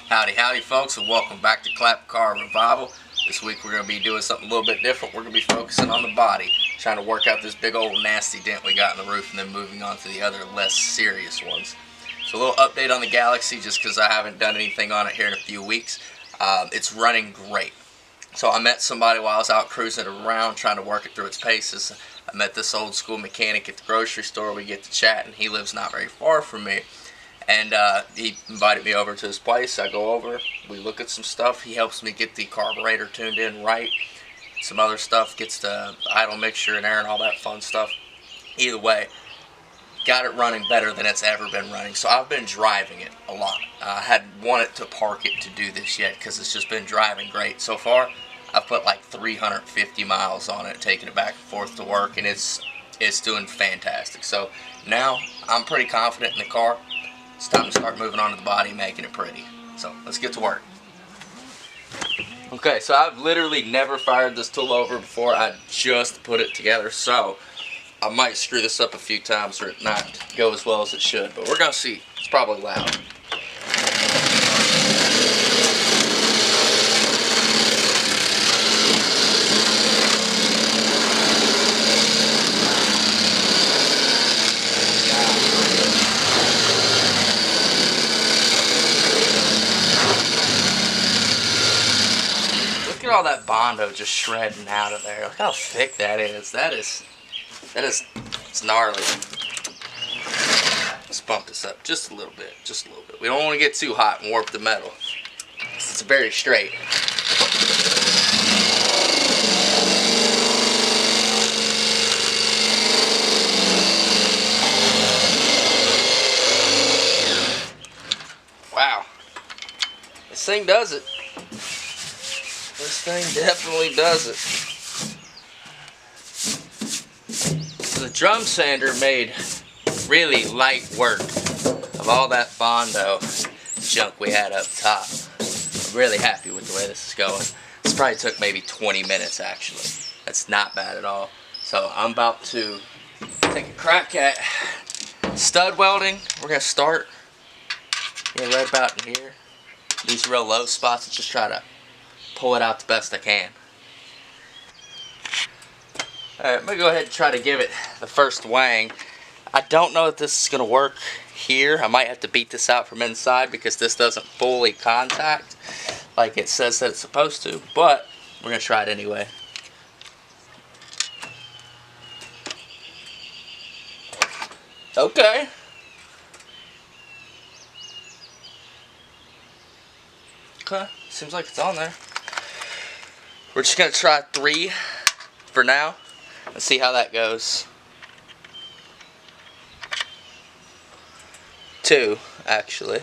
Howdy, howdy folks, and welcome back to Clap Car Revival. This week we're going to be doing something a little bit different. We're going to be focusing on the body, trying to work out this big old nasty dent we got in the roof, and then moving on to the other less serious ones. So a little update on the Galaxie, just because I haven't done anything on it here in a few weeks. It's running great. So I met somebody while I was out cruising around trying to work it through its paces. I met this old school mechanic at the grocery store. We get to chat, and he lives not very far from me. And he invited me over to his place. I go over, we look at some stuff. He helps me get the carburetor tuned in right. Some other stuff, gets the idle mixture and air and all that fun stuff. Either way, got it running better than it's ever been running. So I've been driving it a lot. I hadn't wanted to park it to do this yet because it's just been driving great. So far, I've put like 350 miles on it, taking it back and forth to work, and it's doing fantastic. So now I'm pretty confident in the car. It's time to start moving on to the body and making it pretty. So let's get to work. Okay, so I've literally never fired this tool over before. I just put it together, so I might screw this up a few times or it not go as well as it should, but we're gonna see. It's probably loud. Look at all that Bondo just shredding out of there. Look how thick that is. It's gnarly. Let's bump this up just a little bit, We don't want to get too hot and warp the metal. It's very straight. Wow. This thing does it. This thing definitely does it. The drum sander made really light work of all that Bondo junk we had up top. I'm really happy with the way this is going. This probably took maybe 20 minutes actually. That's not bad at all. So I'm about to take a crack at stud welding. We're going to start right about in here. These real low spots and just try to pull it out the best I can. Alright, I'm going to go ahead and try to give it the first wang. I don't know if this is going to work here. I might have to beat this out from inside because this doesn't fully contact like it says that it's supposed to, but we're going to try it anyway. Okay. Okay, seems like it's on there. We're just going to try 3 for now. Let's see how that goes. 2, actually.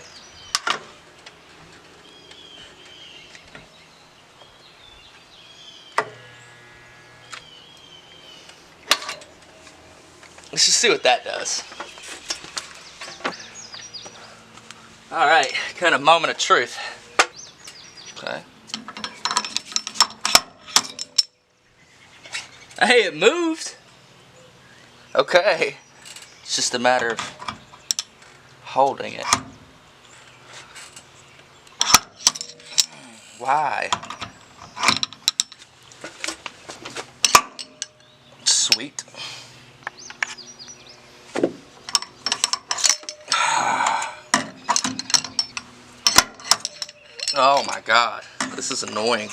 Let's just see what that does. Alright, kind of moment of truth. Okay. Hey, it moved! Okay. It's just a matter of holding it. Why? Sweet. Oh my god. This is annoying.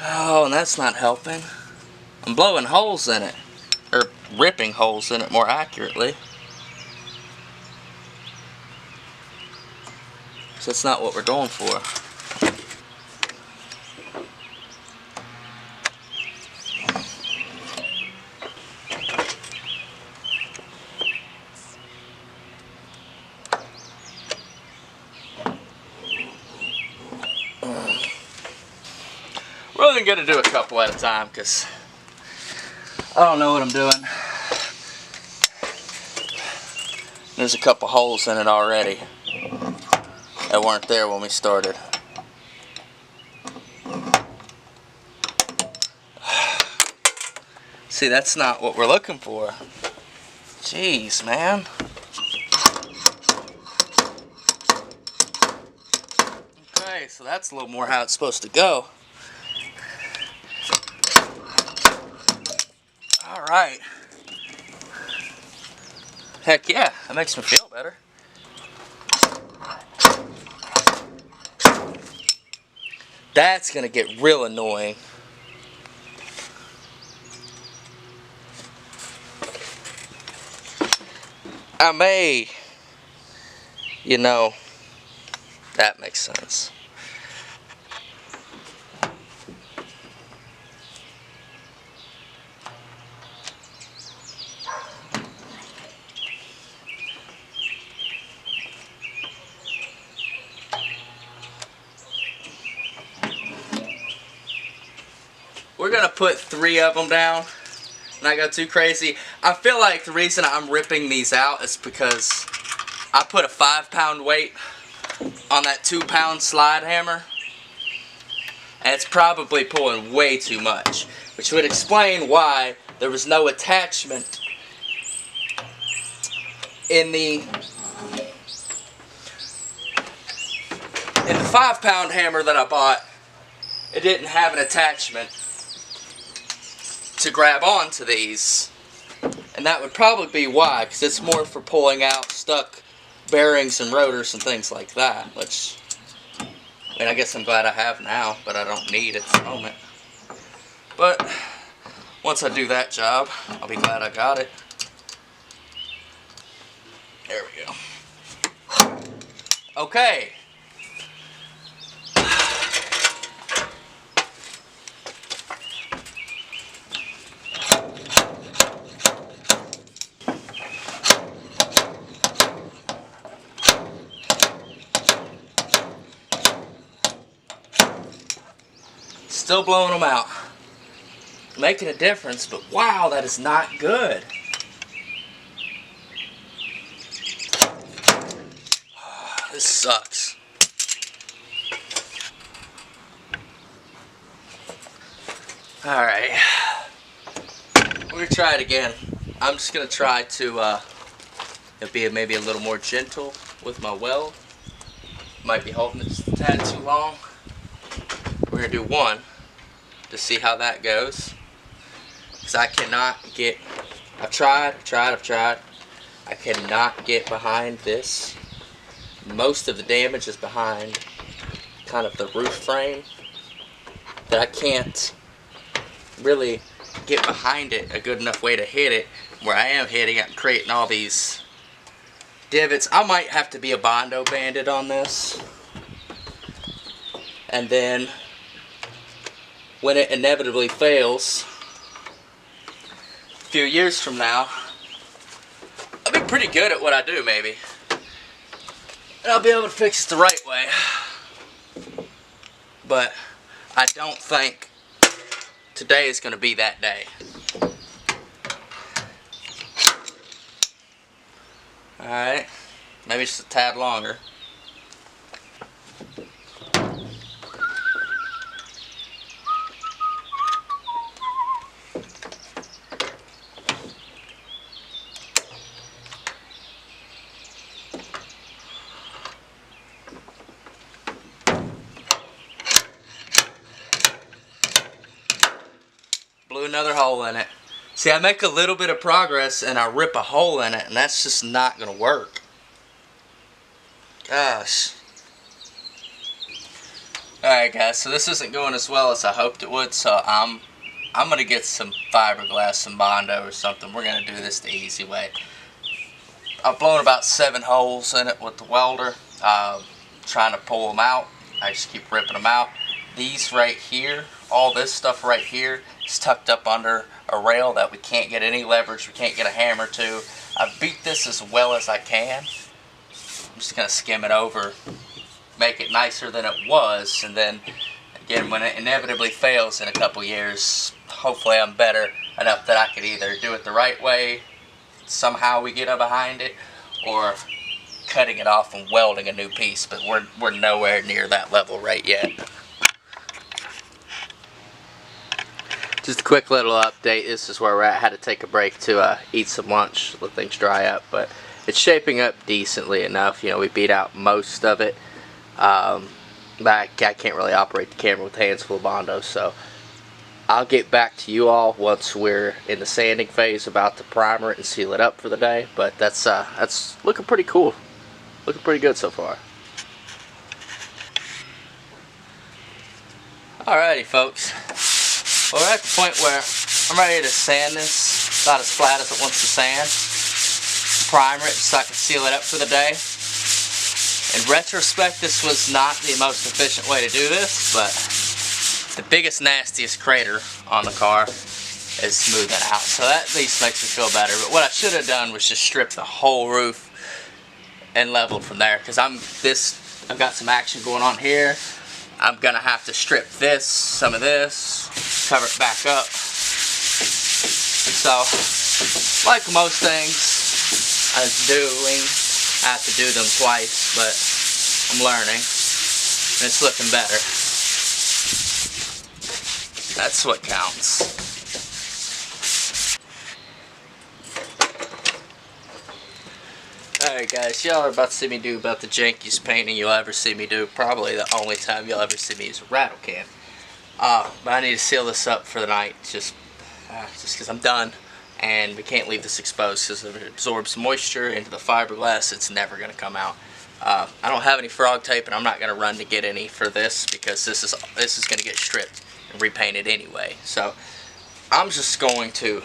Oh, and that's not helping. I'm blowing holes in it. Or ripping holes in it, more accurately. So that's not what we're going for. We're only going to do a couple at a time because I don't know what I'm doing. There's a couple holes in it already that weren't there when we started. See, that's not what we're looking for. Jeez, man. Okay, so that's a little more how it's supposed to go. Alright. Heck yeah, that makes me feel better. That's gonna get real annoying. I may, you know, that makes sense. We're gonna put 3 of them down. Not go too crazy. I feel like the reason I'm ripping these out is because I put a 5-pound weight on that 2-pound slide hammer, and it's probably pulling way too much, which would explain why there was no attachment in the 5-pound hammer that I bought. It didn't have an attachment to grab onto these, and that would probably be why, because it's more for pulling out stuck bearings and rotors and things like that, which, I mean, I guess I'm glad I have now, but I don't need at the moment. But once I do that job, I'll be glad I got it. There we go. Okay. Still blowing them out. Making a difference, but wow, that is not good. This sucks. Alright. We're going to try it again. I'm just going to try to be maybe a little more gentle with my weld. Might be holding it just a tad too long. We're going to do 1 to see how that goes. Because I cannot get, I've tried. I cannot get behind this. Most of the damage is behind kind of the roof frame. That I can't really get behind it a good enough way to hit it. Where I am hitting it, I'm creating all these divots. I might have to be a Bondo bandit on this. And then when it inevitably fails, a few years from now, I'll be pretty good at what I do, maybe. And I'll be able to fix it the right way. But I don't think today is going to be that day. Alright, maybe just a tad longer. Blew another hole in it. See, I make a little bit of progress and I rip a hole in it, and that's just not going to work. Gosh. Alright guys, so this isn't going as well as I hoped it would, so I'm going to get some fiberglass, some Bondo or something. We're going to do this the easy way. I've blown about 7 holes in it with the welder, trying to pull them out. I just keep ripping them out. These right here, all this stuff right here is tucked up under a rail that we can't get any leverage, we can't get a hammer to. I've beat this as well as I can. I'm just going to skim it over, make it nicer than it was, and then again, when it inevitably fails in a couple years, hopefully I'm better enough that I could either do it the right way, somehow we get up behind it, or cutting it off and welding a new piece, but we're nowhere near that level right yet. Just a quick little update. This is where we're at. Had to take a break to eat some lunch, let things dry up, but it's shaping up decently enough. You know, we beat out most of it. But I can't really operate the camera with hands full of Bondo, so I'll get back to you all once we're in the sanding phase, about to primer it and seal it up for the day. But that's looking pretty cool. Looking pretty good so far. Alrighty, folks. Well, we're at the point where I'm ready to sand this about as flat as it wants to sand. Primer it so I can seal it up for the day. In retrospect, this was not the most efficient way to do this, but the biggest, nastiest crater on the car is smoothing out. So that at least makes me feel better. But what I should have done was just strip the whole roof and leveled from there, because I've got some action going on here. I'm gonna have to strip some of this, cover it back up. So, like most things I was doing, I have to do them twice, but I'm learning, and it's looking better. That's what counts. Alright guys, y'all are about to see me do about the jankiest painting you'll ever see me do. Probably the only time you'll ever see me use a rattle can. But I need to seal this up for the night, just because I'm done. And we can't leave this exposed, because if it absorbs moisture into the fiberglass, it's never going to come out. I don't have any frog tape, and I'm not going to run to get any for this, because this is going to get stripped and repainted anyway. So I'm just going to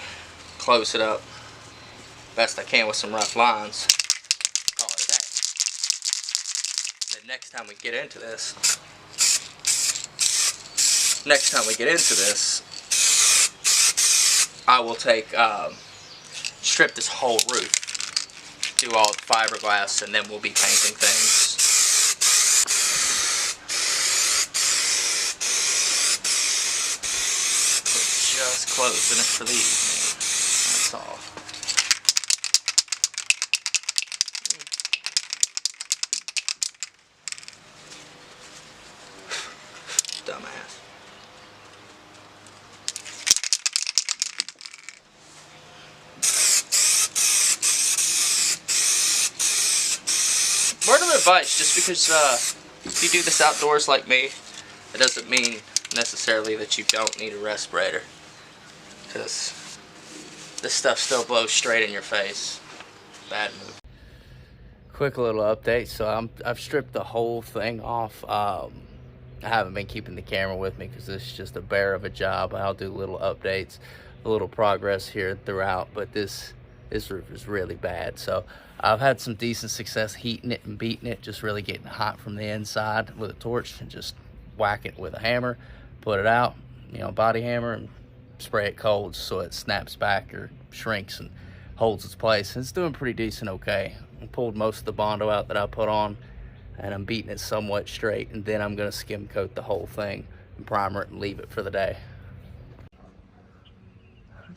close it up best I can with some rough lines. Call it a day. Then next time we get into this, I will strip this whole roof, do all the fiberglass, and then we'll be painting things. We're just closing it for the evening. That's all. Dumbass. Word of advice, just because if you do this outdoors like me, it doesn't mean necessarily that you don't need a respirator, because this stuff still blows straight in your face. Bad move. Quick little update. So I've stripped the whole thing off. I haven't been keeping the camera with me because this is just a bear of a job. I'll do little updates, a little progress here throughout, but this roof is really bad. So I've had some decent success heating it and beating it, just really getting hot from the inside with a torch and just whack it with a hammer, put it out, you know, body hammer, and spray it cold so it snaps back or shrinks and holds its place. And it's doing pretty decent okay. I pulled most of the Bondo out that I put on, and I'm beating it somewhat straight, and then I'm going to skim coat the whole thing and primer it and leave it for the day.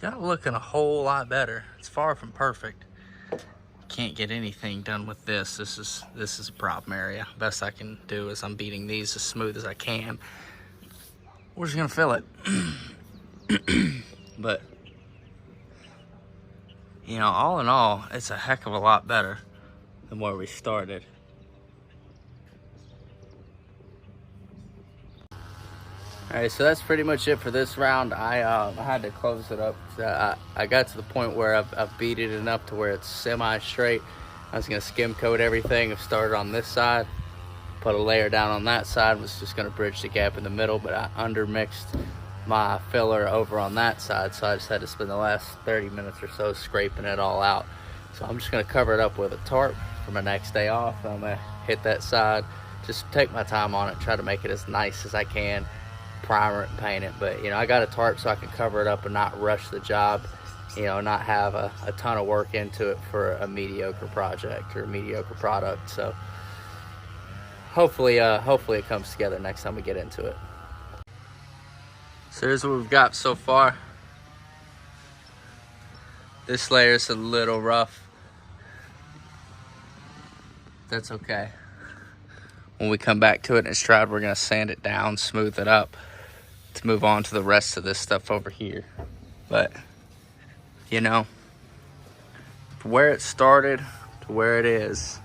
Got it looking a whole lot better. It's far from perfect. Can't get anything done with this. This is a problem area. Best I can do is I'm beating these as smooth as I can. We're just gonna fill it. But you know, all in all, it's a heck of a lot better than where we started. Alright, so that's pretty much it for this round. I had to close it up. I got to the point where I've beat it enough to where it's semi-straight. I was going to skim coat everything. I've started on this side, put a layer down on that side, was just going to bridge the gap in the middle, but I undermixed my filler over on that side, so I just had to spend the last 30 minutes or so scraping it all out. So I'm just going to cover it up with a tarp for my next day off. I'm going to hit that side, just take my time on it, try to make it as nice as I can, primer it and paint it. But you know, I got a tarp so I can cover it up and not rush the job, you know, not have a ton of work into it for a mediocre project or a mediocre product. So hopefully it comes together next time we get into it. So here's what we've got so far. This layer is a little rough. That's okay. When we come back to it and it's dried, we're gonna sand it down, smooth it up to move on to the rest of this stuff over here. But, you know, from where it started to where it is,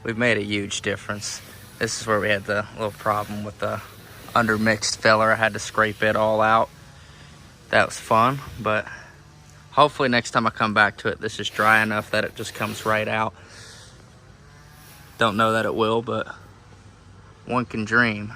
we've made a huge difference. This is where we had the little problem with the undermixed filler. I had to scrape it all out. That was fun, but hopefully next time I come back to it, this is dry enough that it just comes right out. Don't know that it will, but one can dream.